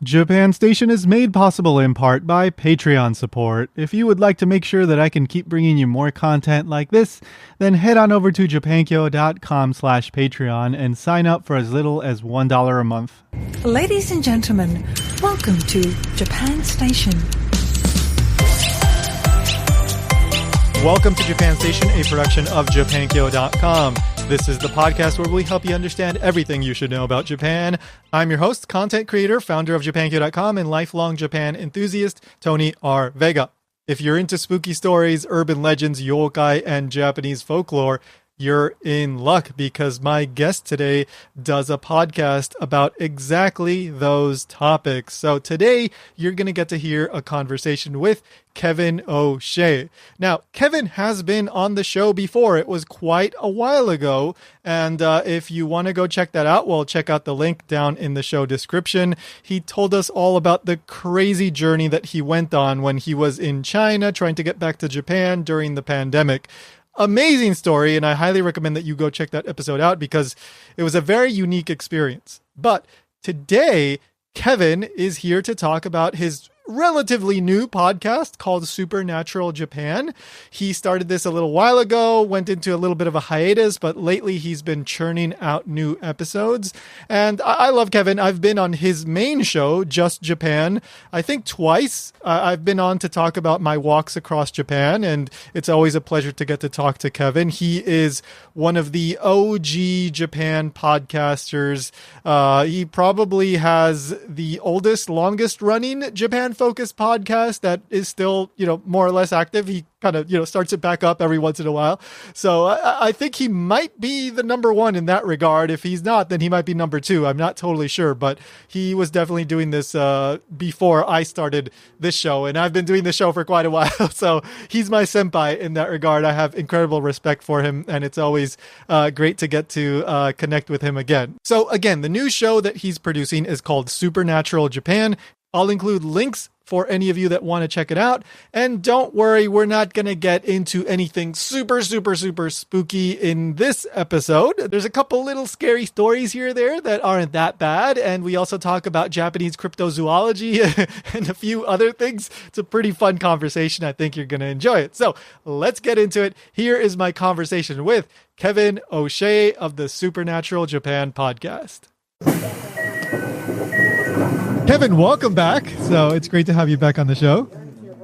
Japan Station is made possible in part by Patreon support. If you would like to make sure that I can keep bringing you more content like this, then head on over to japankyo.com/Patreon and sign up for as little as $1 a month. Ladies and gentlemen, welcome to Japan Station. Welcome to Japan Station, a production of japankyo.com. This is the podcast where we help you understand everything you should know about Japan. I'm your host, content creator, founder of japankyo.com, and lifelong Japan enthusiast, Tony R. Vega. If you're into spooky stories, urban legends, yokai, and Japanese folklore, you're in luck because my guest today does a podcast about exactly those topics. So today, you're going to get to hear a conversation with Kevin O'Shea. Now, Kevin has been on the show before. It was quite a while ago. And if you want to go check that out, well, check out the link down in the show description. He told us all about the crazy journey that he went on when he was in China trying to get back to Japan during the pandemic. Amazing story, and I highly recommend that you go check that episode out because it was a very unique experience. But today, Kevin is here to talk about his relatively new podcast called Supernatural Japan. He started this a little while ago, went into a little bit of a hiatus, but lately he's been churning out new episodes. And I love Kevin. I've been on his main show, Just Japan, I think twice. I've been on to talk about my walks across Japan, and it's always a pleasure to get to talk to Kevin. He is one of the OG Japan podcasters. He probably has the oldest, longest running Japan focused podcast that is still, more or less active. He kind of, starts it back up every once in a while. So I think he might be the number one in that regard. If he's not, then he might be number two. I'm not totally sure, but he was definitely doing this before I started this show, and I've been doing this show for quite a while. So he's my senpai in that regard. I have incredible respect for him, and it's always great to get to connect with him again. So again, the new show that he's producing is called Supernatural Japan. I'll include links for any of you that want to check it out. And don't worry, we're not going to get into anything super spooky in this episode. There's a couple little scary stories here or there that aren't that bad. And we also talk about Japanese cryptozoology and a few other things. It's a pretty fun conversation. I think you're going to enjoy it. So let's get into it. Here is my conversation with Kevin O'Shea of the Supernatural Japan podcast. Kevin, welcome back. So it's great to have you back on the show.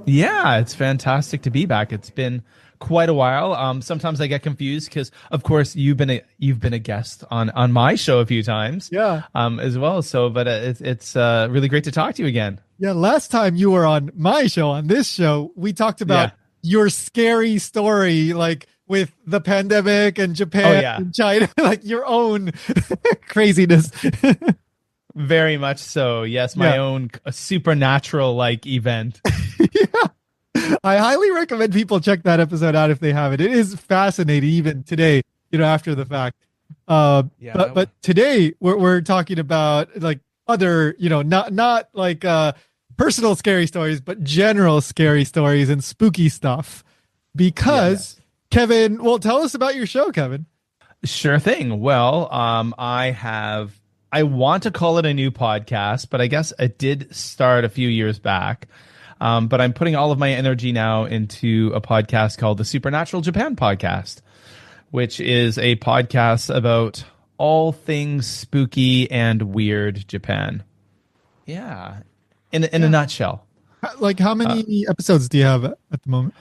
Yeah, it's fantastic to be back. It's been quite a while. Sometimes I get confused because, of course, you've been a guest on my show a few times. Yeah. As well. So, but it's really great to talk to you again. Yeah. Last time you were on my show, on this show, we talked about your scary story, like with the pandemic and Japan and China, like your own craziness. Very much so. Yes, my own supernatural event. Yeah. I highly recommend people check that episode out if they haven't. It is fascinating even today, after the fact. But today we're talking about other, not personal scary stories, but general scary stories and spooky stuff. Because Kevin, well, tell us about your show, Kevin. Sure thing. Well, I want to call it a new podcast, but I guess it did start a few years back. But I'm putting all of my energy now into a podcast called the Supernatural Japan podcast, which is a podcast about all things spooky and weird Japan. Yeah. In a nutshell. How many episodes do you have at the moment?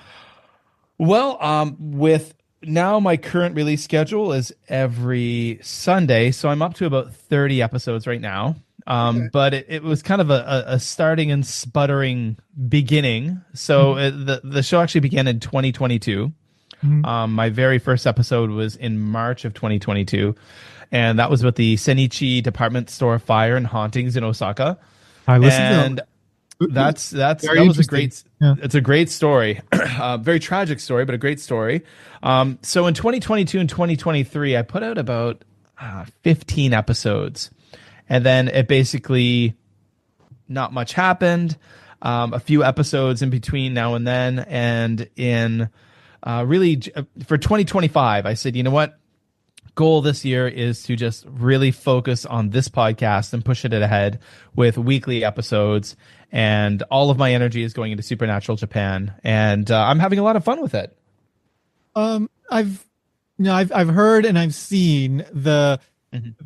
Well, with now my current release schedule is every Sunday, so I'm up to about 30 episodes right now. But it was kind of a starting and sputtering beginning. So the show actually began in 2022. My very first episode was in March of 2022, and that was with the Senichi department store fire and hauntings in Osaka. I listened to that. That was a great. Yeah. It's a great story, very tragic story, but a great story. So in 2022 and 2023, I put out about 15 episodes, and then it basically not much happened. A few episodes in between now and then, and in really for 2025, I said, you know what? goal this year is to just really focus on this podcast and push it ahead with weekly episodes. And all of my energy is going into Supernatural Japan, and I'm having a lot of fun with it. I've heard and I've seen the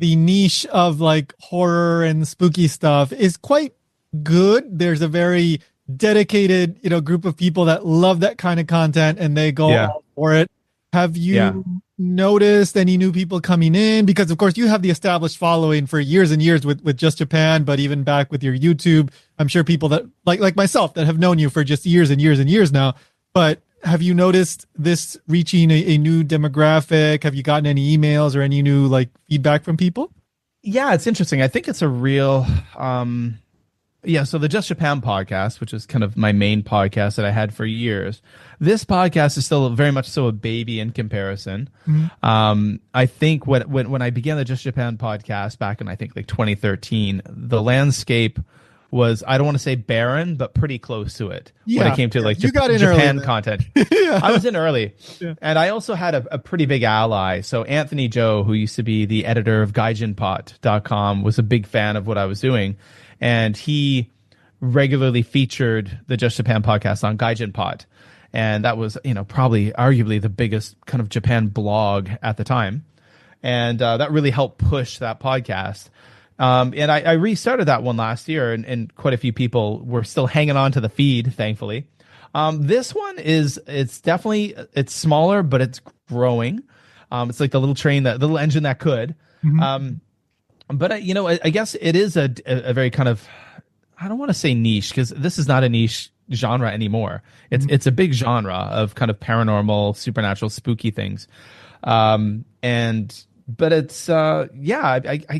niche of like horror and spooky stuff is quite good. There's a very dedicated, group of people that love that kind of content and they go all for it. Have you noticed any new people coming in? Because of course you have the established following for years and years with Just Japan, but even back with your YouTube, I'm sure people that like myself that have known you for just years and years and years now. But have you noticed this reaching a new demographic? Have you gotten any emails or any new like feedback from people? Yeah, it's interesting. I think it's a real so the Just Japan podcast, which is kind of my main podcast that I had for years, this podcast is still very much so a baby in comparison. I think when I began the Just Japan podcast back in, I think, like 2013, the landscape was, I don't want to say barren, but pretty close to it when it came to like Japan content. I was in early. And I also had a pretty big ally. So Anthony Joe, who used to be the editor of gaijinpot.com, was a big fan of what I was doing. And he regularly featured the Just Japan podcast on Gaijin Pot. And that was, probably arguably the biggest kind of Japan blog at the time. And that really helped push that podcast. And I restarted that one last year, and quite a few people were still hanging on to the feed, thankfully. This one it's definitely smaller, but it's growing. It's like the little engine that could. But I guess it is a very kind of, I don't want to say niche, because this is not a niche genre anymore. It's a big genre of kind of paranormal, supernatural, spooky things. But it's I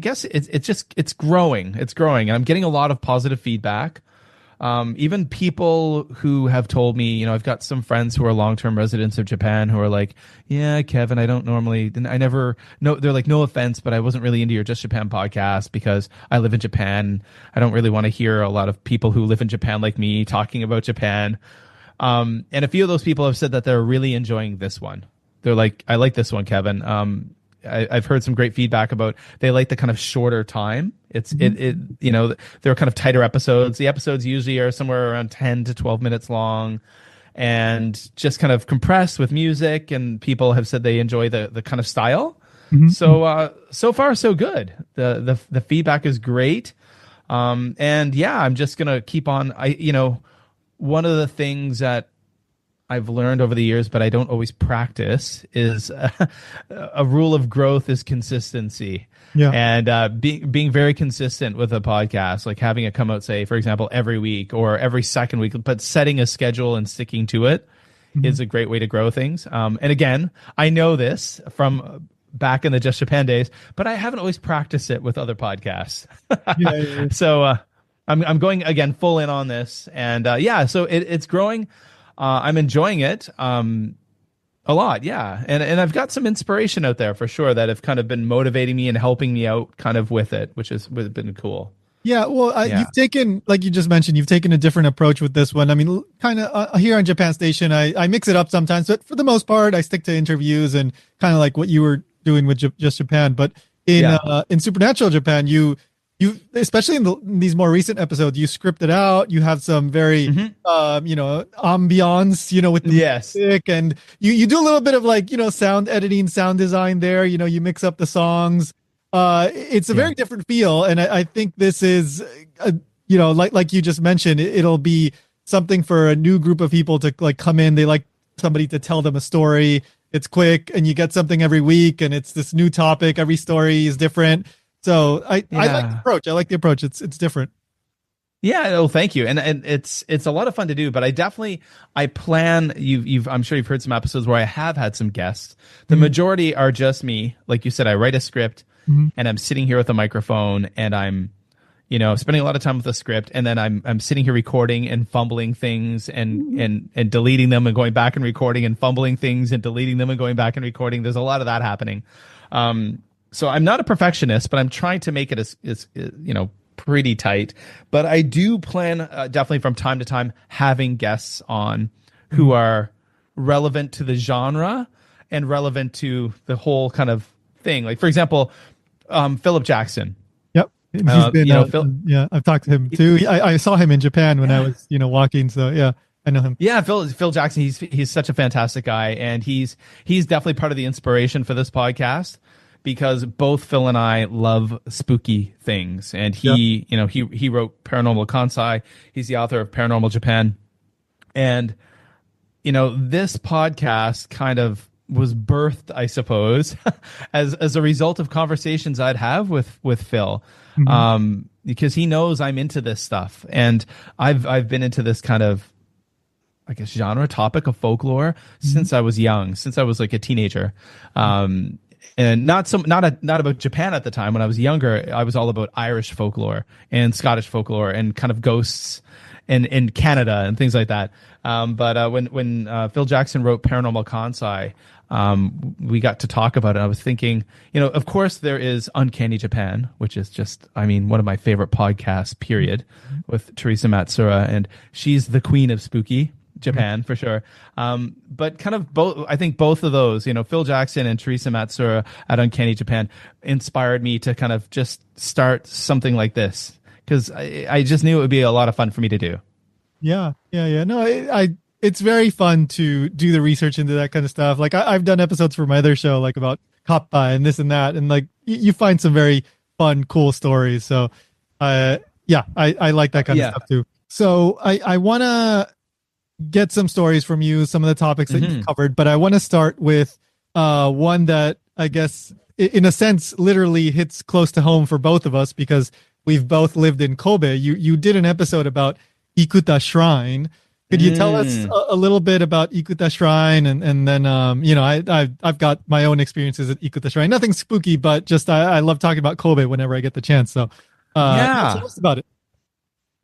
guess it's growing. It's growing, and I'm getting a lot of positive feedback. Even people who have told me, I've got some friends who are long-term residents of Japan who are like, yeah, Kevin, I never, they're like, no offense, but I wasn't really into your Just Japan podcast because I live in Japan. I don't really want to hear a lot of people who live in Japan like me talking about Japan. And a few of those people have said that they're really enjoying this one. They're like, I like this one, Kevin. I've heard some great feedback about, they like the kind of shorter time. They're kind of tighter episodes. The episodes usually are somewhere around 10 to 12 minutes long and just kind of compressed with music, and people have said they enjoy the kind of style. So far so good. The feedback is great. I'm just going to keep on. One of the things that I've learned over the years, but I don't always practice, is a rule of growth is consistency. And being very consistent with a podcast, like having it come out, say, for example, every week or every second week, but setting a schedule and sticking to it is a great way to grow things. And again, I know this from back in the Just Japan days, but I haven't always practiced it with other podcasts. So I'm going again full in on this, and so it's growing. I'm enjoying it a lot, and I've got some inspiration out there for sure that have kind of been motivating me and helping me out kind of with it, which has been cool. You've taken, like you just mentioned, you've taken a different approach with this one. I mean, kind of here on Japan Station, I mix it up sometimes, but for the most part, I stick to interviews and kind of like what you were doing with Just Japan. But in Supernatural Japan, you especially in these more recent episodes, you script it out. You have some very ambiance, with the music, and you do a little bit of like sound editing, sound design there. You mix up the songs. It's a very different feel, and I think this is like you just mentioned, it'll be something for a new group of people to like come in. They like somebody to tell them a story. It's quick, and you get something every week, and it's this new topic. Every story is different. So I like the approach. I like the approach. It's different. Yeah. Oh, thank you. And it's a lot of fun to do, but I plan, I'm sure you've heard some episodes where I have had some guests. The majority are just me. Like you said, I write a script and I'm sitting here with a microphone and I'm, spending a lot of time with the script, and then I'm sitting here recording and fumbling things and deleting them and going back and recording and fumbling things and deleting them and going back and recording. There's a lot of that happening. So I'm not a perfectionist, but I'm trying to make it as pretty tight. But I do plan definitely from time to time having guests on who are relevant to the genre and relevant to the whole kind of thing. Like, for example, Philip Jackson. Yep. He's been, yeah, I've talked to him too. I saw him in Japan when I was, walking. So yeah, I know him. Yeah, Phil Jackson. He's such a fantastic guy, and he's definitely part of the inspiration for this podcast, because both Phil and I love spooky things, and he wrote Paranormal Kansai. He's the author of Paranormal Japan, and this podcast kind of was birthed, I suppose, as a result of conversations I'd have with Phil, because he knows I'm into this stuff, and I've been into this kind of, I guess, genre topic of folklore since I was young, since I was like a teenager, and not about Japan at the time. When I was younger, I was all about Irish folklore and Scottish folklore and kind of ghosts in Canada and things like that. But when Phil Jackson wrote Paranormal Kansai, we got to talk about it. I was thinking, of course there is Uncanny Japan, which is just, one of my favorite podcasts, period, with Teresa Matsura, and she's the queen of spooky Japan for sure. But kind of I think both of those, Phil Jackson and Teresa Matsura at Uncanny Japan inspired me to kind of just start something like this, because I just knew it would be a lot of fun for me to do. Yeah. No, it's very fun to do the research into that kind of stuff. Like I've done episodes for my other show, like about kappa and this and that, and like you find some very fun, cool stories. So, I like that kind of stuff too. So I want to get some stories from you, some of the topics that you've covered, but I want to start with one that I guess, in a sense, literally hits close to home for both of us, because we've both lived in Kobe. You did an episode about Ikuta Shrine. Could you tell us a little bit about Ikuta Shrine? And then, I've got my own experiences at Ikuta Shrine. Nothing spooky, but just I love talking about Kobe whenever I get the chance. So, tell us about it.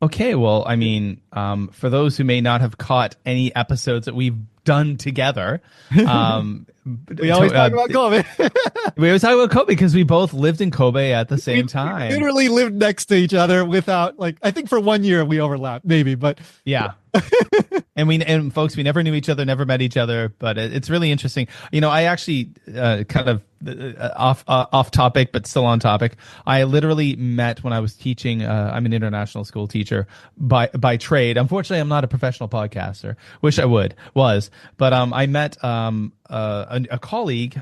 Okay, well, for those who may not have caught any episodes that we've done together, we always talk about Kobe. We always talk about Kobe because we both lived in Kobe at the same time. We literally lived next to each other without, I think for 1 year we overlapped, maybe, but yeah. And folks, we never knew each other, never met each other, but it's really interesting. I actually kind of off topic, but still on topic. I literally met when I was teaching. I'm an international school teacher by trade. Unfortunately, I'm not a professional podcaster. Wish I was, but I met a colleague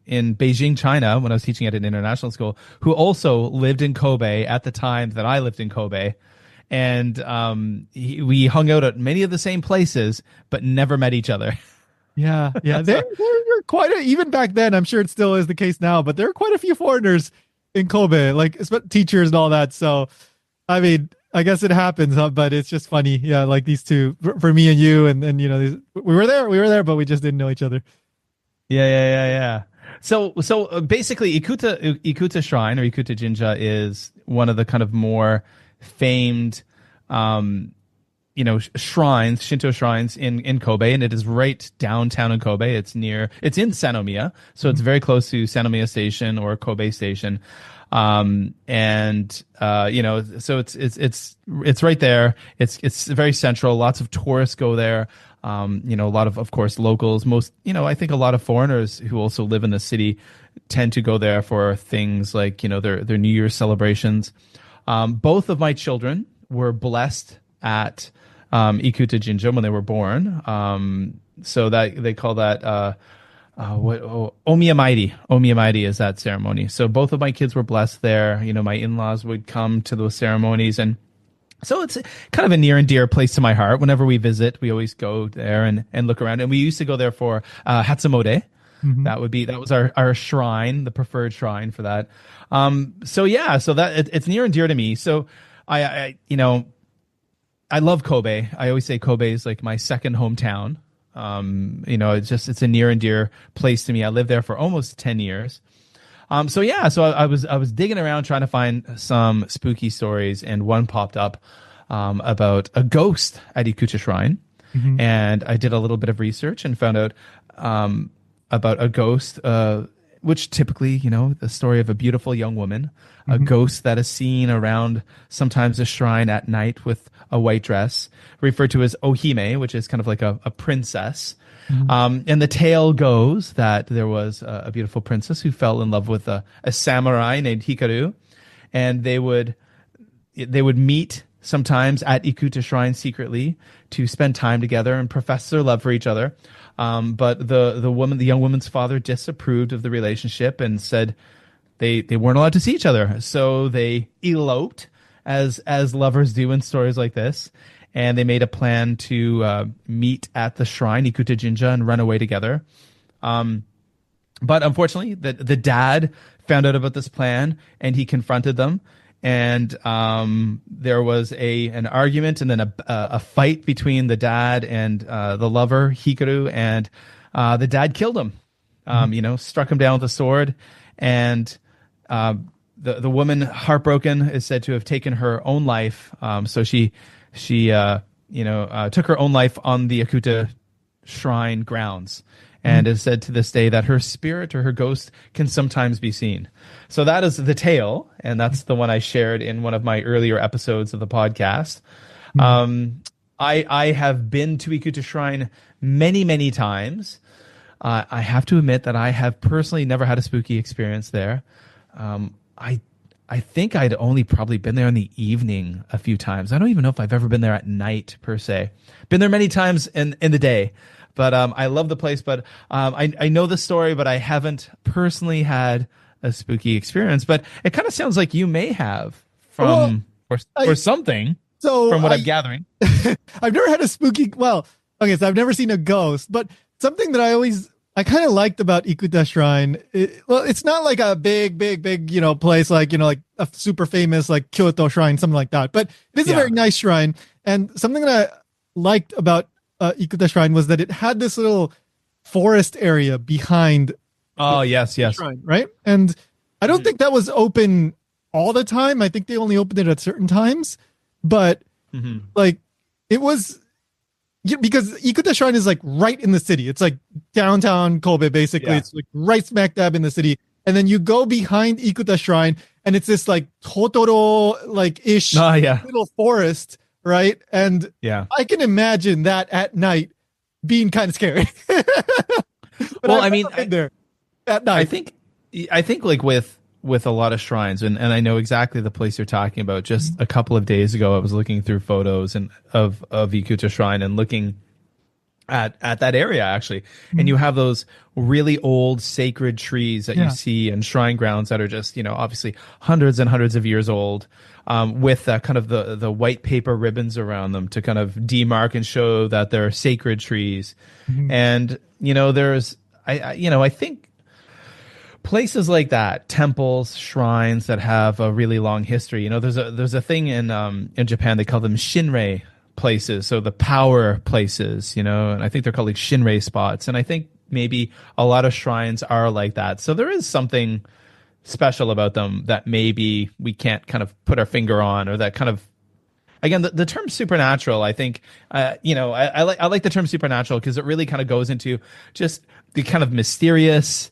in Beijing, China, when I was teaching at an international school, who also lived in Kobe at the time that I lived in Kobe. And we hung out at many of the same places, but never met each other. Yeah. There were even back then, I'm sure it still is the case now, but there are quite a few foreigners in Kobe, like teachers and all that. So, I guess it happens, but it's just funny. Yeah, like these two, for me and you, and we were there, but we just didn't know each other. Yeah. So basically, Ikuta Shrine or Ikuta Jinja is one of the kind of more famed shrines, Shinto shrines in Kobe, and it is right downtown in Kobe. It's in Sanomiya, so it's very close to Sanomiya Station or Kobe Station. So it's right there. It's very central. Lots of tourists go there. A lot of course, locals. Most, I think a lot of foreigners who also live in the city tend to go there for things like, their New Year's celebrations. Both of my children were blessed at Ikuta Jinja when they were born. So that they call that Omiyamairi. Omiyamairi is that ceremony. So both of my kids were blessed there. My in-laws would come to those ceremonies, and so it's kind of a near and dear place to my heart. Whenever we visit, we always go there and look around. And we used to go there for Hatsumode. That was our shrine, the preferred shrine for that. So that it's near and dear to me. So I love Kobe. I always say Kobe is like my second hometown. It's a near and dear place to me. I lived there for almost 10 years. So I was digging around trying to find some spooky stories, and one popped up about a ghost at Ikuta Shrine. And I did a little bit of research and found out about a ghost, which typically, the story of a beautiful young woman, a ghost that is seen around sometimes a shrine at night with a white dress, referred to as Ohime, which is kind of like a princess. And the tale goes that there was a beautiful princess who fell in love with a samurai named Hikaru, and they would meet sometimes at Ikuta Shrine secretly to spend time together and profess their love for each other. But the young woman's father disapproved of the relationship and said they weren't allowed to see each other. So they eloped, as lovers do in stories like this, and they made a plan to meet at the shrine, Ikuta Jinja, and run away together. But unfortunately, the dad found out about this plan, and he confronted them. And there was an argument, and then a fight between the dad and the lover, Hikaru, and the dad killed him. Struck him down with a sword, and the woman, heartbroken, is said to have taken her own life. So she took her own life on the Ikuta Shrine grounds, and is said to this day that her spirit or her ghost can sometimes be seen. So that is the tale, and that's the one I shared in one of my earlier episodes of the podcast. I have been to Ikuta Shrine many, many times. I have to admit that I have personally never had a spooky experience there. I think I'd only probably been there in the evening a few times. I don't even know if I've ever been there at night per se. Been there many times in the day. But I love the place. But I know the story, but I haven't personally had a spooky experience. But it kind of sounds like you may have or something. So from what I'm gathering, I've never had a spooky. Well, okay, so I've never seen a ghost, but something that I kind of liked about Ikuta Shrine. It's not like a big, place like a super famous like Kyoto Shrine, something like that. But it is a very nice shrine, and something that I liked about Ikuta Shrine was that it had this little forest area behind. Oh, yes. Shrine, right? And I don't think that was open all the time. I think they only opened it at certain times, but it was because Ikuta Shrine is like right in the city. It's like downtown Kobe, basically. Yeah. It's like right smack dab in the city. And then you go behind Ikuta Shrine, and it's this like Totoro like ish little forest. Right. And I can imagine that at night being kind of scary. Well, I mean, there at night. I think like with a lot of shrines, and I know exactly the place you're talking about. Just a couple of days ago, I was looking through photos of Ikuta Shrine and looking at that area actually. And you have those really old sacred trees that you see in shrine grounds that are just, obviously hundreds and hundreds of years old. With kind of the white paper ribbons around them to kind of demark and show that they're sacred trees. And, I think places like that, temples, shrines that have a really long history, there's a thing in Japan, they call them shinrei places. So the power places, and I think they're called like shinrei spots. And I think maybe a lot of shrines are like that. So there is something special about them that maybe we can't kind of put our finger on, or that kind of, again, the term supernatural, I think, I like the term supernatural because it really kind of goes into just the kind of mysterious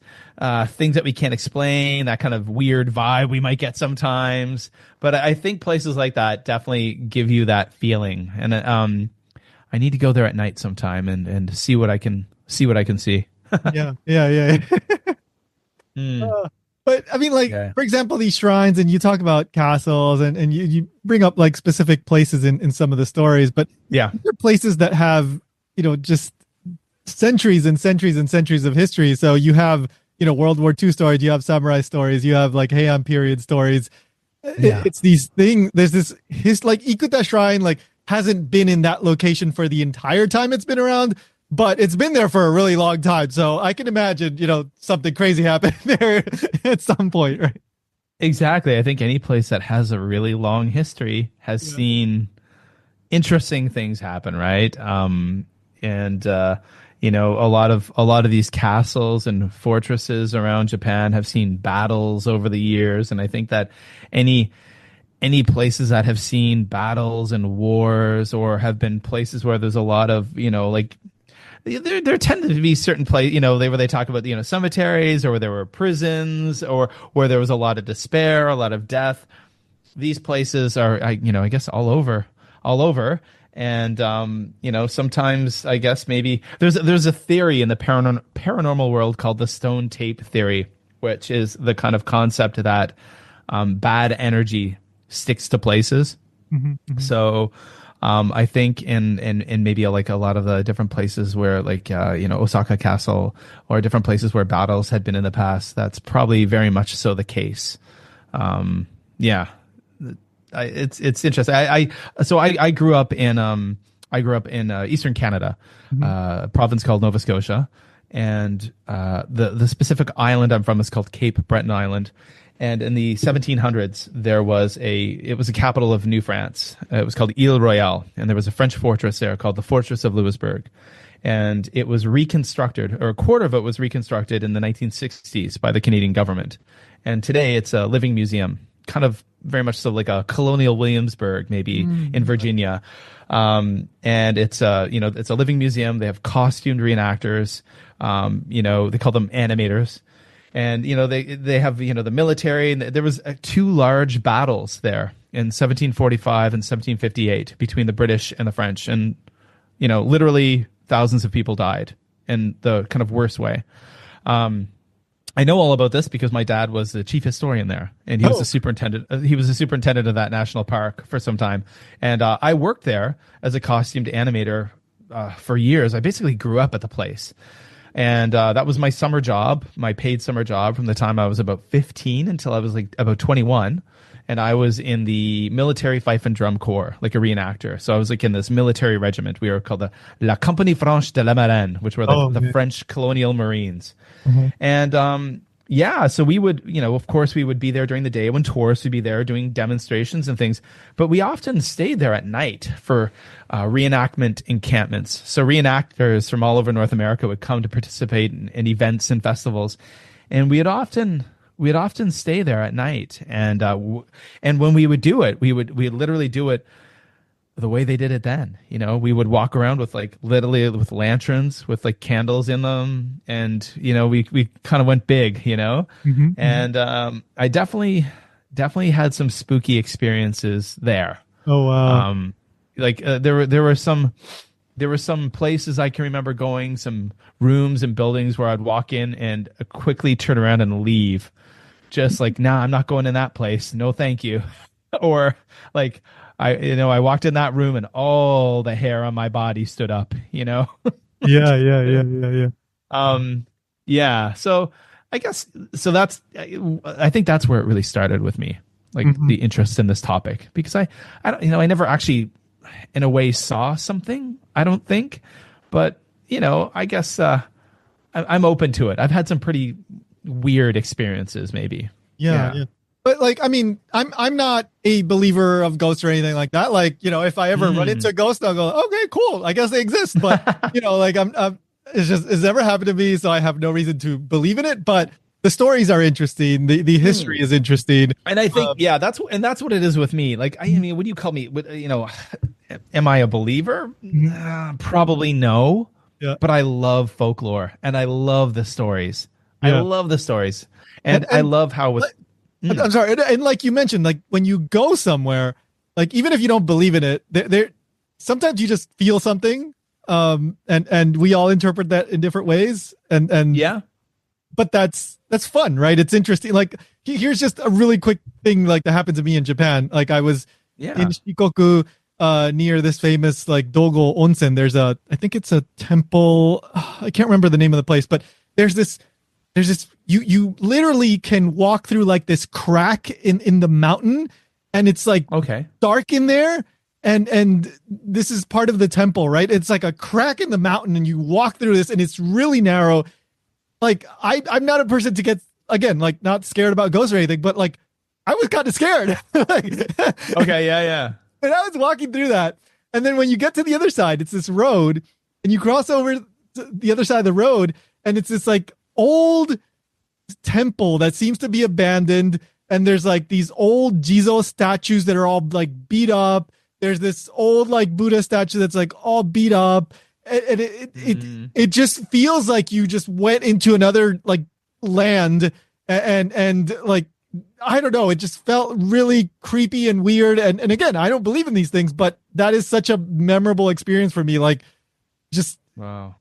things that we can't explain, that kind of weird vibe we might get sometimes. But I think places like that definitely give you that feeling. And I need to go there at night sometime and see what I can see. Yeah. But I mean, like, for example, these shrines, and you talk about castles and you bring up like specific places in some of the stories, but there are places that have, just centuries and centuries and centuries of history. So you have, World War II stories, you have samurai stories, you have like Heian period stories. It's these things, there's this, like Ikuta Shrine, like hasn't been in that location for the entire time it's been around, but it's been there for a really long time. So I can imagine, something crazy happened there at some point, right? Exactly. I think any place that has a really long history has seen interesting things happen, right? A lot of these castles and fortresses around Japan have seen battles over the years. And I think that any places that have seen battles and wars, or have been places where there's a lot of, there tended to be certain places, where they talk about, cemeteries, or where there were prisons, or where there was a lot of despair, a lot of death. These places are, I guess all over all over. And sometimes I guess maybe there's a theory in the paranormal world called the stone tape theory, which is the kind of concept that bad energy sticks to places. So I think in maybe like a lot of the different places where like Osaka Castle or different places where battles had been in the past, that's probably very much so the case. It's interesting. I grew up in Eastern Canada, a province called Nova Scotia, and the specific island I'm from is called Cape Breton Island. And in the 1700s, it was a capital of New France. It was called Ile Royale, and there was a French fortress there called the Fortress of Louisbourg. And it was reconstructed, or a quarter of it was reconstructed in the 1960s by the Canadian government. And today it's a living museum, kind of very much so like a colonial Williamsburg, maybe in Virginia. And it's a living museum. They have costumed reenactors. They call them animators. And, they have, the military. And there was 2 large battles there in 1745 and 1758 between the British and the French. And, literally thousands of people died in the kind of worst way. I know all about this because my dad was the chief historian there, and he was the superintendent. He was the superintendent of that national park for some time. And I worked there as a costumed animator for years. I basically grew up at the place. And that was my summer job, my paid summer job from the time I was about 15 until I was like about 21. And I was in the military fife and drum corps, like a reenactor. So I was like in this military regiment. We were called the La Compagnie Franche de la Marine, which were the French colonial Marines. And so we would, of course we would be there during the day when tourists would be there doing demonstrations and things. But we often stayed there at night for reenactment encampments. So reenactors from all over North America would come to participate in events and festivals. And we'd often stay there at night. And when we would do it, we'd literally do it the way they did it then. We would walk around with like literally with lanterns with like candles in them, and we kind of went big, and I definitely had some spooky experiences there. Oh wow. There were some places I can remember going, some rooms and buildings where I'd walk in and quickly turn around and leave, just like, nah, I'm not going in that place, no thank you. Or like I walked in that room and all the hair on my body stood up, Yeah. So I guess, I think that's where it really started with me, like the interest in this topic, because I don't, I never actually in a way saw something, I don't think, but I guess, I'm open to it. I've had some pretty weird experiences maybe. Yeah. But like, I mean, I'm not a believer of ghosts or anything like that. Like, if I ever run into a ghost, I'll go, okay, cool, I guess they exist. But like it's never happened to me, so I have no reason to believe in it. But the stories are interesting. The history is interesting, and I think that's what it is with me. Like, I mean, what do you call me? Am I a believer? Probably no. Yeah. But I love folklore and I love the stories. Yeah. I love the stories, and I love how with. I'm sorry, and like you mentioned, like when you go somewhere, like even if you don't believe in it, there sometimes you just feel something, and we all interpret that in different ways, and yeah, but that's fun, right? It's interesting. Like here's just a really quick thing like that happened to me in Japan. Like I was in Shikoku, near this famous like Dogo Onsen. There's I think it's a temple. I can't remember the name of the place, but there's this. You literally can walk through like this crack in the mountain, and it's like dark in there, and this is part of the temple, right? It's like a crack in the mountain, and you walk through this, and it's really narrow. Like I'm not a person to get, again, like not scared about ghosts or anything, but like I was kind of scared. Yeah. And I was walking through that, and then when you get to the other side, it's this road, and you cross over to the other side of the road, and it's this like old temple that seems to be abandoned, and there's like these old Jizo statues that are all like beat up. There's this old like Buddha statue that's like all beat up, and it just feels like you just went into another like land, and like I don't know, it just felt really creepy and weird. And again, I don't believe in these things, but that is such a memorable experience for me. Like just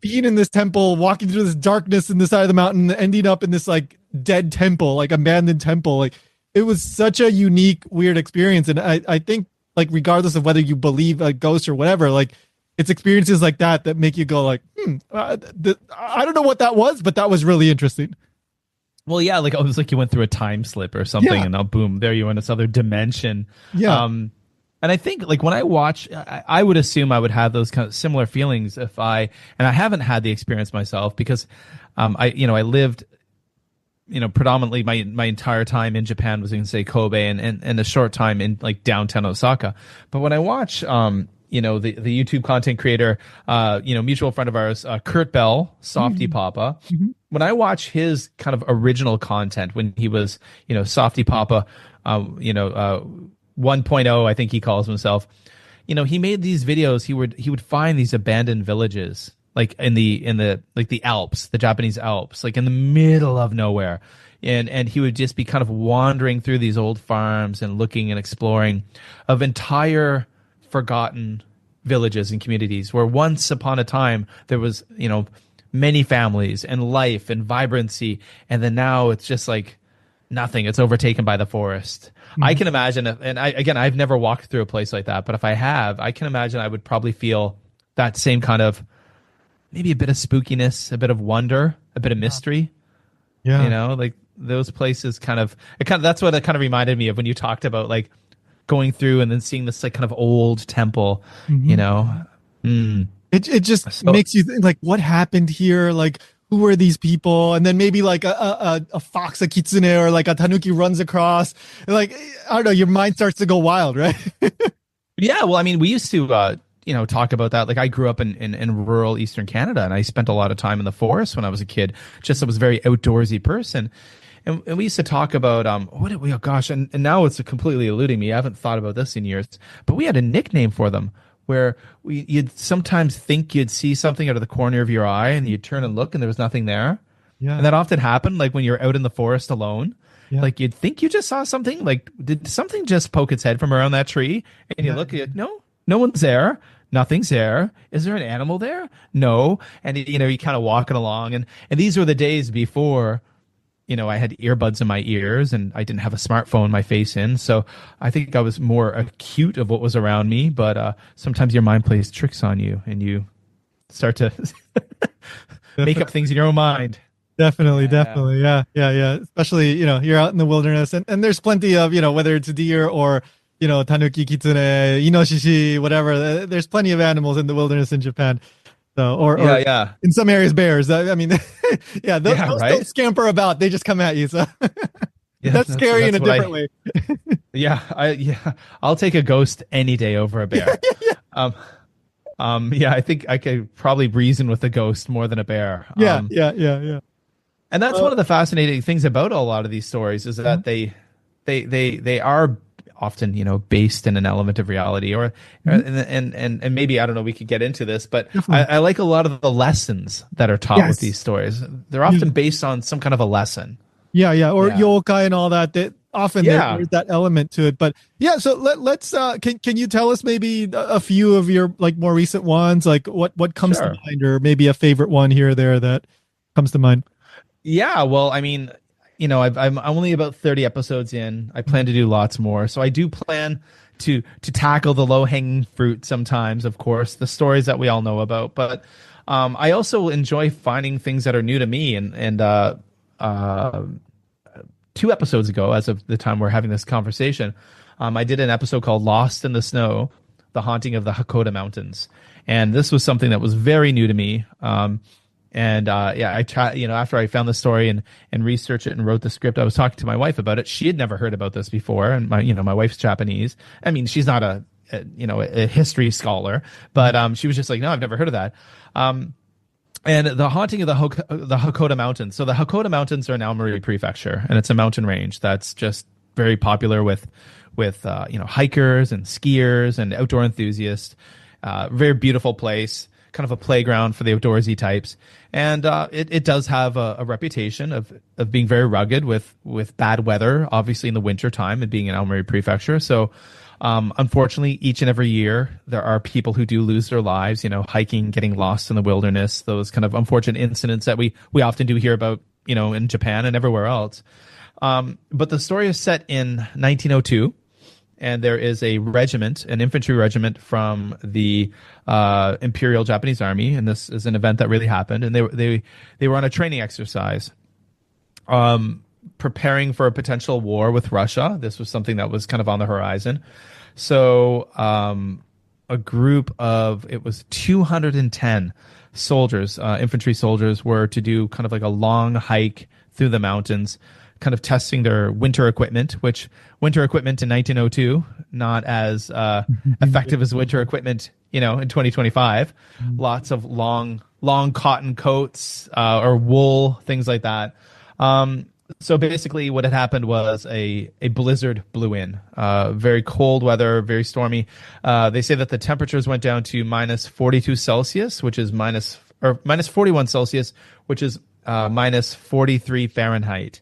being in this temple, walking through this darkness in the side of the mountain, ending up in this like dead temple, like abandoned temple. Like it was such a unique, weird experience. And I think like, regardless of whether you believe a ghost or whatever, like it's experiences like that make you go like, I don't know what that was, but that was really interesting. Well, yeah, like it was like you went through a time slip or something, and now boom, there you are in this other dimension. Yeah. And I think like when I watch, I would assume I would have those kind of similar feelings and I haven't had the experience myself because, I lived, predominantly my entire time in Japan was in, say, Kobe and a short time in like downtown Osaka. But when I watch, the YouTube content creator, mutual friend of ours, Kurt Bell, Softy Papa, when I watch his kind of original content when he was, Softy Papa, 1.0, I think he calls himself. He made these videos. He would find these abandoned villages, like in the like the Alps, the Japanese Alps, like in the middle of nowhere, and he would just be kind of wandering through these old farms and looking and exploring of entire forgotten villages and communities where once upon a time there was many families and life and vibrancy, and then now it's just like nothing. It's overtaken by the forest. I can imagine, I've never walked through a place like that, but if I have, I can imagine I would probably feel that same kind of, maybe a bit of spookiness, a bit of wonder, a bit of mystery. Yeah. Like those places that's what it kind of reminded me of when you talked about like going through and then seeing this like kind of old temple, It just makes you think like, what happened here? Like, who were these people? And then maybe like a fox, a kitsune, or like a tanuki runs across. And like, I don't know, your mind starts to go wild, right? Yeah, well, I mean, we used to, talk about that. Like I grew up in rural Eastern Canada, and I spent a lot of time in the forest when I was a kid. Just I was a very outdoorsy person. And we used to talk about, and now it's completely eluding me. I haven't thought about this in years, but we had a nickname for them where you'd sometimes think you'd see something out of the corner of your eye and you'd turn and look and there was nothing there. Yeah. And that often happened like when you're out in the forest alone. Yeah. Like you'd think you just saw something, like did something just poke its head from around that tree? And you look, no one's there. Nothing's there. Is there an animal there? No. And you kind of walking along, and these were the days before I had earbuds in my ears and I didn't have a smartphone my face in. So I think I was more acute of what was around me. But sometimes your mind plays tricks on you and you start to make up things in your own mind. Definitely. Yeah. Especially, you're out in the wilderness and there's plenty of, whether it's a deer or, tanuki, kitsune, inoshishi, whatever. There's plenty of animals in the wilderness in Japan. So, or in some areas, bears. I mean, those don't scamper about. They just come at you. So that's scary in a different way. I'll take a ghost any day over a bear. I think I could probably reason with a ghost more than a bear. Yeah. And that's one of the fascinating things about a lot of these stories is that they are often based in an element of reality, or and maybe, I don't know, we could get into this, but I like a lot of the lessons that are taught with these stories. They're often based on some kind of a lesson. Or yokai and all that. That often there's that element to it. But so let's can you tell us maybe a few of your like more recent ones, like what comes to mind, or maybe a favorite one here or there that comes to mind? Yeah, well, I mean, I'm only about 30 episodes in. I plan to do lots more. So I do plan to tackle the low-hanging fruit sometimes, of course, the stories that we all know about. But I also enjoy finding things that are new to me. And 2 episodes ago, as of the time we're having this conversation, I did an episode called Lost in the Snow, The Haunting of the Hakoda Mountains. And this was something that was very new to me. I tried, after I found the story and researched it and wrote the script, I was talking to my wife about it. She had never heard about this before. And my wife's Japanese. I mean, she's not a history scholar, but she was just like, no, I've never heard of that. And the haunting of the Hakoda Mountains. So the Hakoda Mountains are in Aomori Prefecture, and it's a mountain range that's just very popular with hikers and skiers and outdoor enthusiasts. Very beautiful place. kind of a playground for the outdoorsy types. And it does have a reputation of being very rugged with bad weather, obviously in the winter time, and being in Aomori Prefecture. So unfortunately, each and every year, there are people who do lose their lives, hiking, getting lost in the wilderness, those kind of unfortunate incidents that we often do hear about, in Japan and everywhere else. But the story is set in 1902. And there is a regiment, an infantry regiment from the Imperial Japanese Army, and this is an event that really happened. And they were on a training exercise, preparing for a potential war with Russia. This was something that was kind of on the horizon. So a group of, it was 210 soldiers, infantry soldiers, were to do kind of like a long hike through the mountains, kind of testing their winter equipment, which winter equipment in 1902, not as effective as winter equipment, in 2025. Lots of long cotton coats or wool, things like that. So basically what had happened was a blizzard blew in. Very cold weather, very stormy. They say that the temperatures went down to minus 42 Celsius, which is minus 41 Celsius, which is minus 43 Fahrenheit.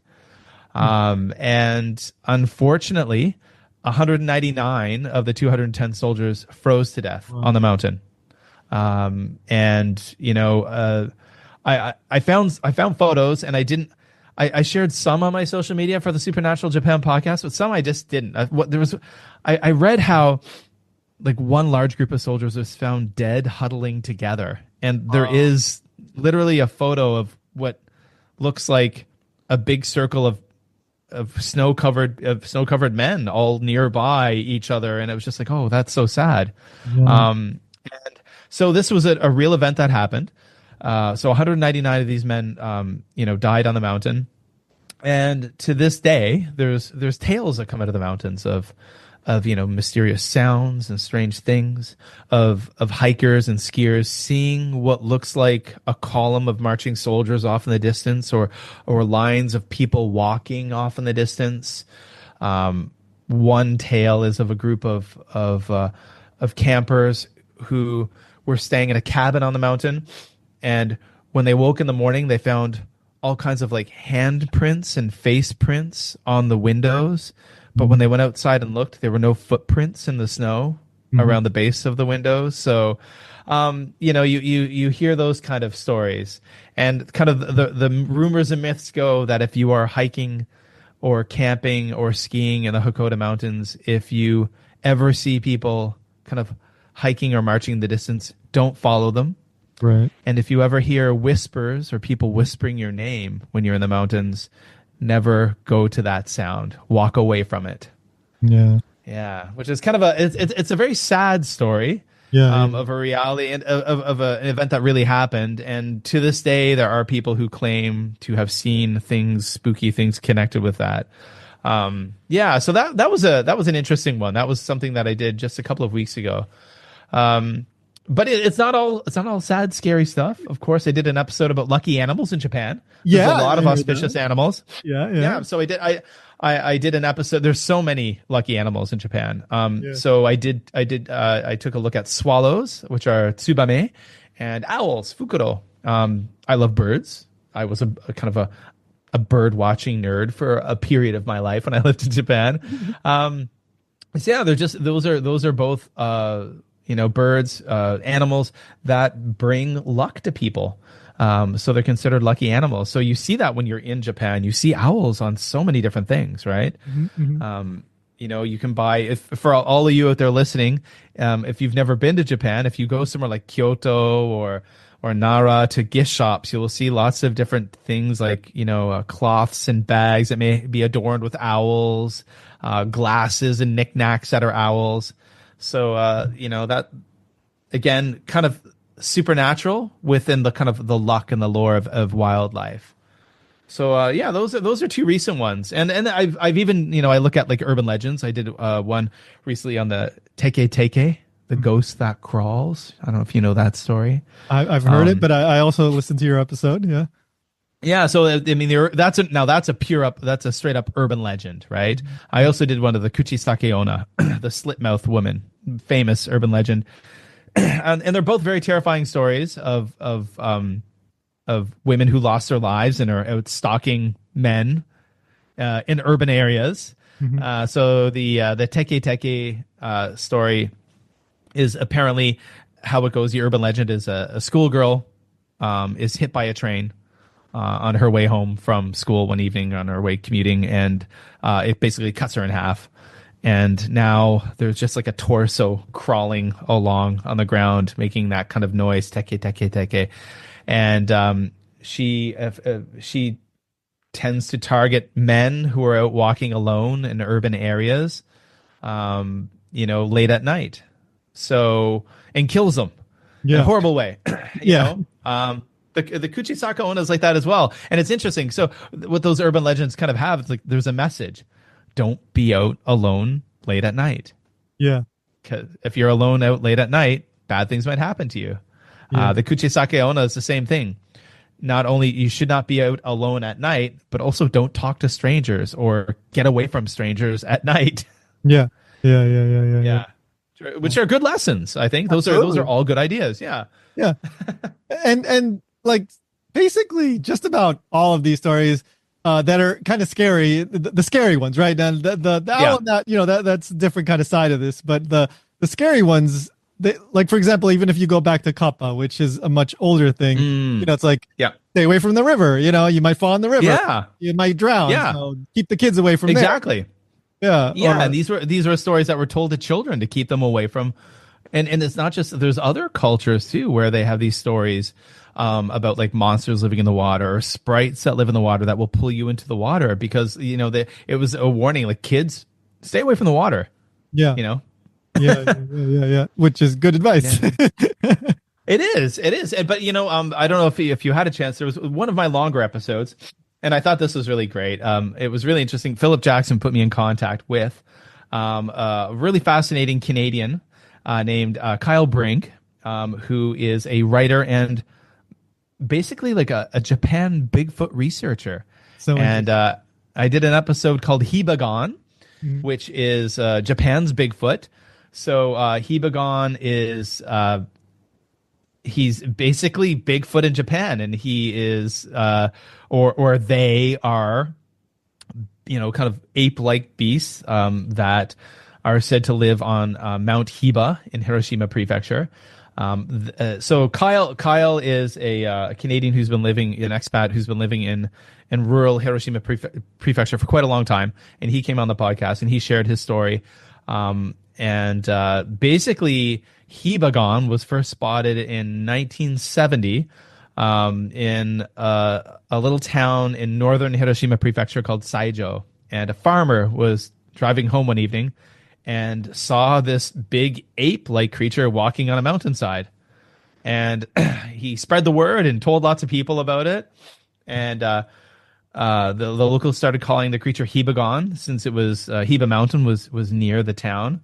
And unfortunately, 199 of the 210 soldiers froze to death on the mountain. I found photos, and I shared some on my social media for the Supernatural Japan podcast, but some I just didn't. I read how like one large group of soldiers was found dead huddling together, and there is literally a photo of what looks like a big circle of snow-covered men all nearby each other, and it was just like, oh, that's so sad. Yeah. And so this was a real event that happened. So 199 of these men, died on the mountain, and to this day, there's tales that come out of the mountains of mysterious sounds and strange things, of hikers and skiers seeing what looks like a column of marching soldiers off in the distance, or lines of people walking off in the distance. One tale is of a group of campers who were staying in a cabin on the mountain, and when they woke in the morning, they found all kinds of like handprints and face prints on the windows. But when they went outside and looked, there were no footprints in the snow around the base of the windows. So, you hear those kind of stories, and kind of the rumors and myths go that if you are hiking or camping or skiing in the Hakoda Mountains, if you ever see people kind of hiking or marching the distance, don't follow them. Right. And if you ever hear whispers or people whispering your name when you're in the mountains, never go to that sound. Walk away from it. Yeah, which is kind of it's a very sad story. Of a reality and of an event that really happened. And to this day, there are people who claim to have seen things, spooky things connected with that. So that was an interesting one. That was something that I did just a couple of weeks ago. But it's not all sad, scary stuff. Of course, I did an episode about lucky animals in Japan. There's a lot of auspicious animals. Yeah. So I did an episode. There's so many lucky animals in Japan. So I took a look at swallows, which are tsubame, and owls, fukuro. I love birds. I was a kind of a bird watching nerd for a period of my life when I lived in Japan. They're just those are both birds, animals that bring luck to people. So they're considered lucky animals. So you see that when you're in Japan, you see owls on so many different things, right? You can buy, for all of you out there listening, if you've never been to Japan, if you go somewhere like Kyoto or Nara to gift shops, you'll see lots of different things like, cloths and bags that may be adorned with owls, glasses and knickknacks that are owls. So, that, again, kind of supernatural within the kind of the luck and the lore of wildlife. So, those are two recent ones. And I've even, I look at like urban legends. I did one recently on the Teke, the ghost that crawls. I don't know if you know that story. I've heard it, but I also listened to your episode. Yeah. Yeah, so I mean, that's a straight up urban legend, right? I also did one of the Kuchisake Onna, the slit mouth woman, famous urban legend. and they're both very terrifying stories of women who lost their lives and are out stalking men in urban areas. So the Teke Teke story is apparently how it goes. The urban legend is a schoolgirl is hit by a train on her way home from school one evening on her way commuting, and it basically cuts her in half. And now there's just like a torso crawling along on the ground, making that kind of noise, teke, teke, teke. And she tends to target men who are out walking alone in urban areas, late at night. So, and kills them in a horrible way. you know? The Kuchisaka Onna is like that as well. And it's interesting. So what those urban legends kind of have, it's like there's a message. Don't be out alone late at night. Yeah. Because if you're alone out late at night, bad things might happen to you. The Kuchisake Onna is the same thing. Not only you should not be out alone at night, but also don't talk to strangers or get away from strangers at night. Yeah. Which are good lessons, I think. Those are all good ideas. Yeah. Yeah. and like basically just about all of these stories that are kind of scary, the scary ones, right? And the owl that's a different kind of side of this, but the scary ones, like for example, even if you go back to Kappa, which is a much older thing, it's like stay away from the river. You might fall in the river. Yeah, you might drown. Yeah, so keep the kids away from exactly. There. Yeah. And these were stories that were told to children to keep them away from. And it's not just, there's other cultures too where they have these stories about like monsters living in the water or sprites that live in the water that will pull you into the water because it was a warning, like kids stay away from the water. Yeah. Yeah. Which is good advice. Yeah. It is. But I don't know if you had a chance. There was one of my longer episodes, and I thought this was really great. It was really interesting. Philip Jackson put me in contact with a really fascinating Canadian named Kyle Brink, who is a writer and basically like a Japan Bigfoot researcher. And I did an episode called Hibagon, which is Japan's Bigfoot. So Hibagon is he's basically Bigfoot in Japan, and he is or they are kind of ape-like beasts that are said to live on Mount Hiba in Hiroshima Prefecture. So Kyle is a Canadian who's been living, an expat who's been living in rural Hiroshima Prefecture for quite a long time, and he came on the podcast and he shared his story. Basically, Hibagon was first spotted in 1970 in a little town in northern Hiroshima Prefecture called Saijo, and a farmer was driving home one evening and saw this big ape-like creature walking on a mountainside. And he spread the word and told lots of people about it. And the locals started calling the creature Hibagon, since it was Hiba Mountain was near the town.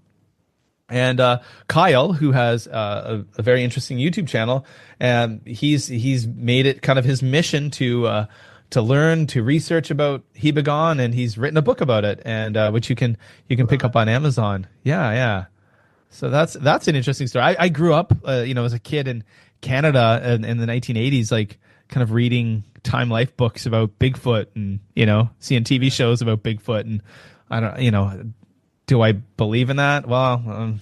And Kyle, who has a very interesting YouTube channel, and he's made it kind of his mission to learn, to research about Hibagon, and he's written a book about it, and which you can pick up on Amazon. Yeah. So that's an interesting story. I grew up, as a kid in Canada in the 1980s, like kind of reading Time Life books about Bigfoot and seeing TV shows about Bigfoot, and I don't, do I believe in that? Well,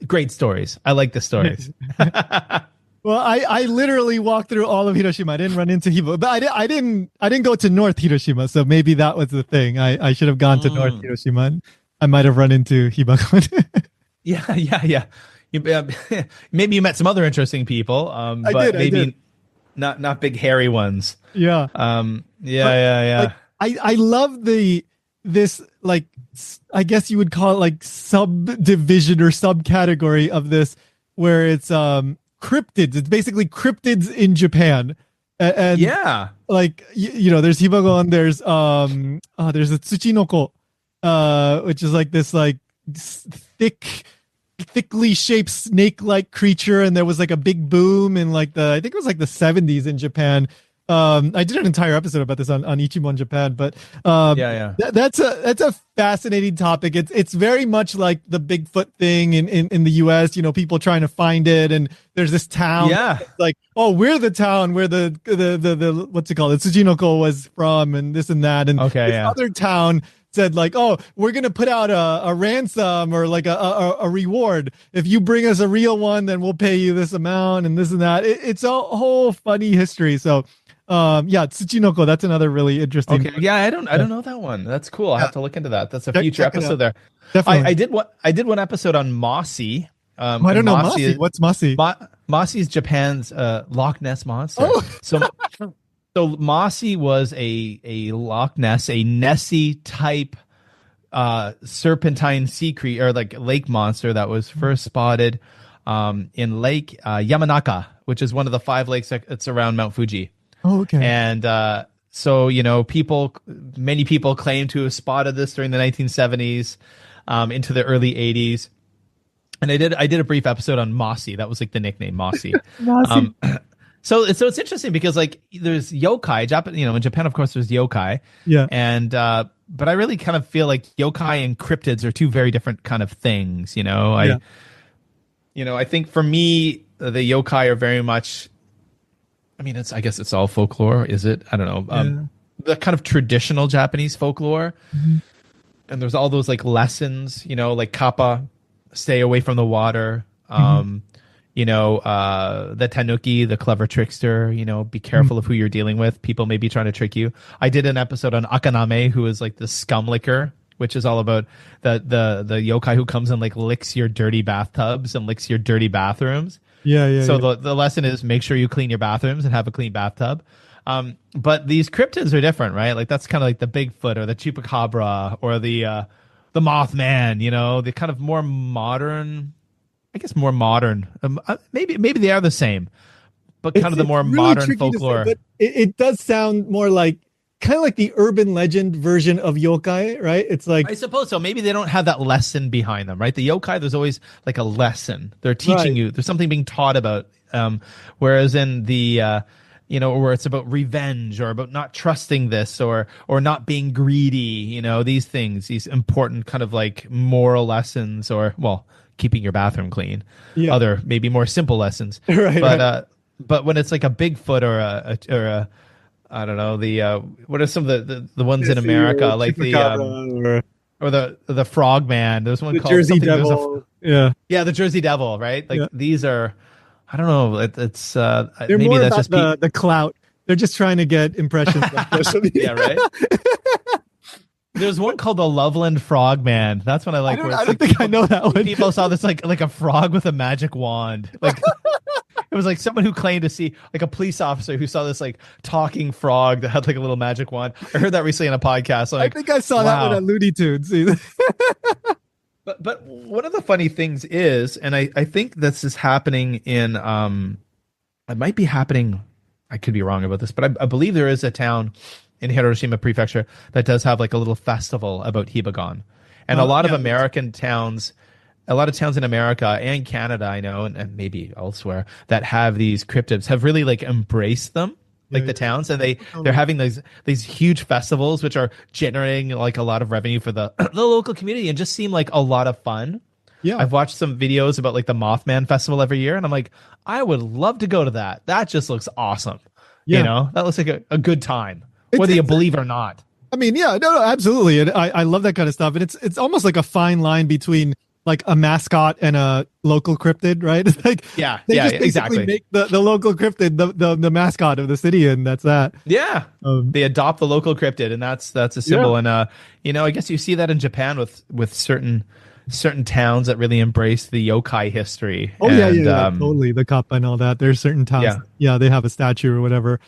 great stories. I like the stories. Well, I literally walked through all of Hiroshima. I didn't run into Hiba, but I didn't go to North Hiroshima, so maybe that was the thing. I should have gone to North Hiroshima, and I might have run into Hibagon. Yeah. Maybe you met some other interesting people, but maybe not big hairy ones. Yeah. Yeah. Like, I love this like, I guess you would call it like subdivision or subcategory of this, where it's cryptids. It's basically cryptids in Japan. And like there's Hibagon, there's a Tsuchinoko, which is like this like thickly shaped snake-like creature, and there was like a big boom in like I think it was like the 70s in Japan, I did an entire episode about this on Ichimon Japan, but Yeah. that's a fascinating topic. It's very much like the Bigfoot thing in the US, people trying to find it, and there's this town like, oh, we're the town where the what's it called? The Tsujinoko was from, and this and that, and other town said like, oh, we're gonna put out a ransom or like a reward if you bring us a real one, then we'll pay you this amount and this and that. It's a whole funny history. So Tsuchinoko, that's another really interesting. Okay. Yeah, I don't know that one. That's cool. I'll have to look into that. That's a future episode there. Definitely. I did one episode on Mossy. I don't know Mossy. What's Mossy? Mossy is Japan's Loch Ness monster. Oh. So Mossy was a Loch Ness, a Nessie type serpentine sea creature, or like lake monster that was first spotted in Lake Yamanaka, which is one of the 5 lakes that's around Mount Fuji. Oh, okay. And so many people claim to have spotted this during the 1970s into the early 80s. And I did a brief episode on Mossy. That was like the nickname, Mossy. Mossy. So it's interesting because like there's yokai, in Japan, of course, there's yokai. Yeah. And but I really kind of feel like yokai and cryptids are two very different kind of things. I think for me the yokai are very much. I mean, I guess it's all folklore, is it? I don't know. The kind of traditional Japanese folklore, and there's all those like lessons, like kappa, stay away from the water. The tanuki, the clever trickster, be careful of who you're dealing with. People may be trying to trick you. I did an episode on Akaname, who is like the scum licker, which is all about the yokai who comes and like licks your dirty bathtubs and licks your dirty bathrooms. So the lesson is make sure you clean your bathrooms and have a clean bathtub. But these cryptids are different, right? Like that's kind of like the Bigfoot or the Chupacabra or the Mothman, the kind of more modern. I guess more modern. Maybe they are the same, but kind of the more really modern folklore. Say, but it does sound more like kind of like the urban legend version of yokai, right? It's like, I suppose so. Maybe they don't have that lesson behind them, right? The yokai, there's always like a lesson. They're teaching you. There's something being taught about. Whereas in the where it's about revenge or about not trusting this or not being greedy, these things, these important kind of like moral lessons or keeping your bathroom clean, other maybe more simple lessons. But when it's like a Bigfoot or a I don't know, what are some of the ones in America, like the or the Frogman? There's one called Jersey Devil. The Jersey Devil, right? Like these are, I don't know. It's they're maybe more that's about just the clout. They're just trying to get impressions on social media. Yeah, right. There's one called the Loveland Frogman. That's what I like. I don't think I know that one. People saw this like a frog with a magic wand. Like it was like someone who claimed to see like a police officer who saw this like talking frog that had like a little magic wand. I heard that recently on a podcast. Like, I think I saw that one on Looney Tunes. But one of the funny things is, and I think this is happening in it might be happening. I could be wrong about this, but I believe there is a town in Hiroshima Prefecture that does have like a little festival about Hibagon. And a lot of American towns, a lot of towns in America and Canada, I know, and maybe elsewhere, that have these cryptids have really like embraced them, like the towns, and they're having these huge festivals which are generating like a lot of revenue for the local community and just seem like a lot of fun. Yeah. I've watched some videos about like the Mothman Festival every year, and I'm like, I would love to go to that. That just looks awesome. That looks like a good time. Whether you believe or not. I mean, no, absolutely. And I love that kind of stuff. And it's almost like a fine line between like a mascot and a local cryptid, right? It's like, they just basically make the local cryptid the mascot of the city, and that's that. Yeah. They adopt the local cryptid, and that's a symbol. And I guess you see that in Japan with certain towns that really embrace the yokai history. Oh, and, totally. The kappa and all that. There's certain towns. Yeah, they have a statue or whatever.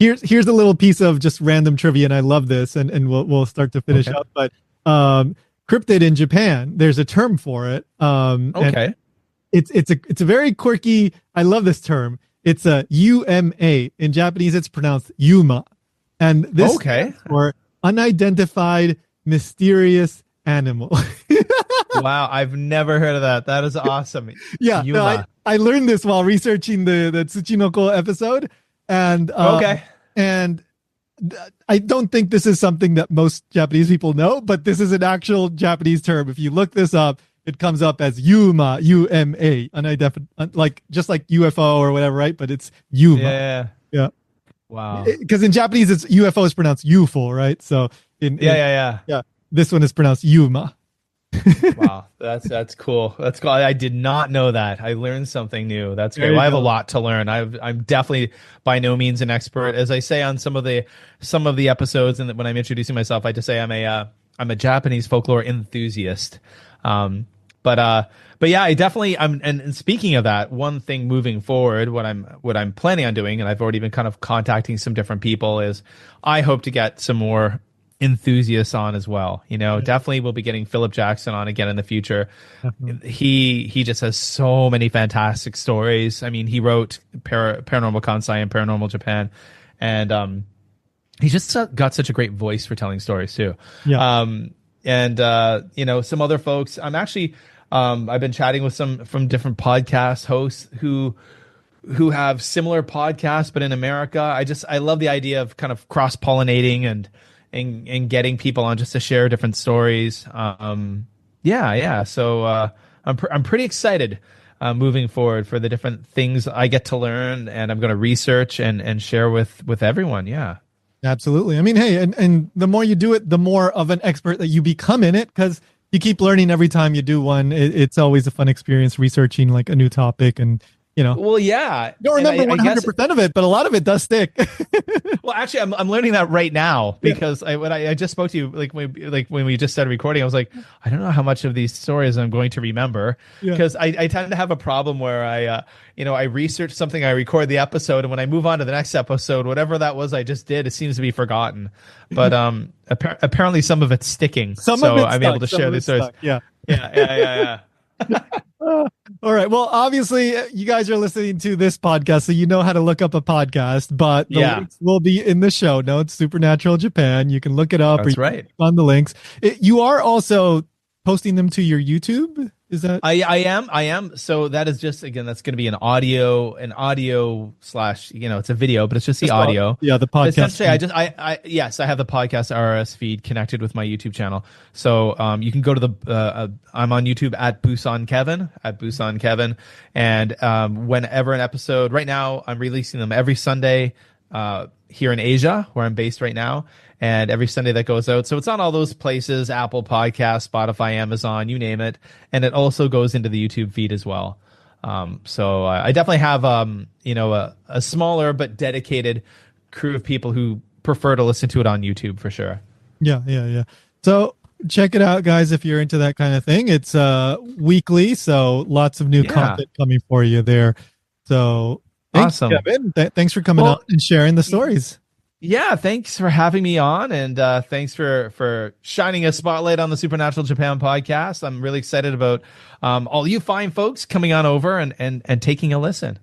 Here's a little piece of just random trivia, and I love this, and we'll start to finish up. But cryptid in Japan, there's a term for it. It's a very quirky. I love this term. It's a UMA. In Japanese, it's pronounced Yuma, and this stands for unidentified mysterious animal. Wow, I've never heard of that. That is awesome. Yeah, no, I learned this while researching the Tsuchinoko episode. And Okay. and I don't think this is something that most Japanese people know, but this is an actual Japanese term. If you look this up, it comes up as Yuma, U-M-A, like just like UFO or whatever, right? But it's Yuma. Yeah. Yeah. Wow. Because in Japanese, it's UFO is pronounced UFO, right? So Yeah. this one is pronounced Yuma. Wow, that's cool. That's cool. I did not know that. I learned something new. That's There great. you Well, I have a go. lot to learn. I'm definitely by no means an expert. As I say on some of the episodes, and when I'm introducing myself, I just say I'm a Japanese folklore enthusiast. But yeah, I definitely and speaking of that, one thing moving forward, what I'm planning on doing, and I've already been kind of contacting some different people, is I hope to get some more enthusiasts on as well. Definitely we'll be getting Philip Jackson on again in the future. He just has so many fantastic stories. I mean, he wrote Paranormal Kansai and Paranormal Japan, and he just got such a great voice for telling stories too. Yeah. And some other folks. I've been chatting with some from different podcast hosts who have similar podcasts, but in America. I love the idea of kind of cross pollinating and getting people on just to share different stories. So I'm pretty excited moving forward for the different things I get to learn, and I'm going to research and share with everyone. Yeah. Absolutely. I mean, hey, and the more you do it, the more of an expert that you become in it, because you keep learning every time you do one. It's always a fun experience researching like a new topic, and Well, yeah. don't remember 100% of it, but a lot of it does stick. Well, actually, I'm learning that right now because when I just spoke to you, when we just started recording, I was like, I don't know how much of these stories I'm going to remember, because I tend to have a problem where I research something, I record the episode, and when I move on to the next episode, whatever that was I just did, it seems to be forgotten. But apparently some of it's sticking, so I'm able to share these stories. Yeah. All right. Well, obviously, you guys are listening to this podcast, so you know how to look up a podcast, but the links will be in the show notes, Supernatural Japan. You can look it up. That's right. On the links. You are also posting them to your YouTube? Is that? I am. So that is just, again, that's going to be an audio slash, it's a video, but it's just the audio. Yeah, the podcast. Essentially, I have the podcast RSS feed connected with my YouTube channel. So you can go to I'm on YouTube at Busan Kevin. And whenever an episode, right now, I'm releasing them every Sunday here in Asia, where I'm based right now. And every Sunday that goes out. So it's on all those places, Apple Podcasts, Spotify, Amazon, you name it. And it also goes into the YouTube feed as well. So I definitely have, a smaller but dedicated crew of people who prefer to listen to it on YouTube for sure. Yeah. So check it out, guys, if you're into that kind of thing. It's weekly, so lots of new content coming for you there. So thanks, awesome. Kevin. Thanks for coming on and sharing the stories. Yeah, thanks for having me on, and thanks for shining a spotlight on the Supernatural Japan podcast. I'm really excited about all you fine folks coming on over and taking a listen.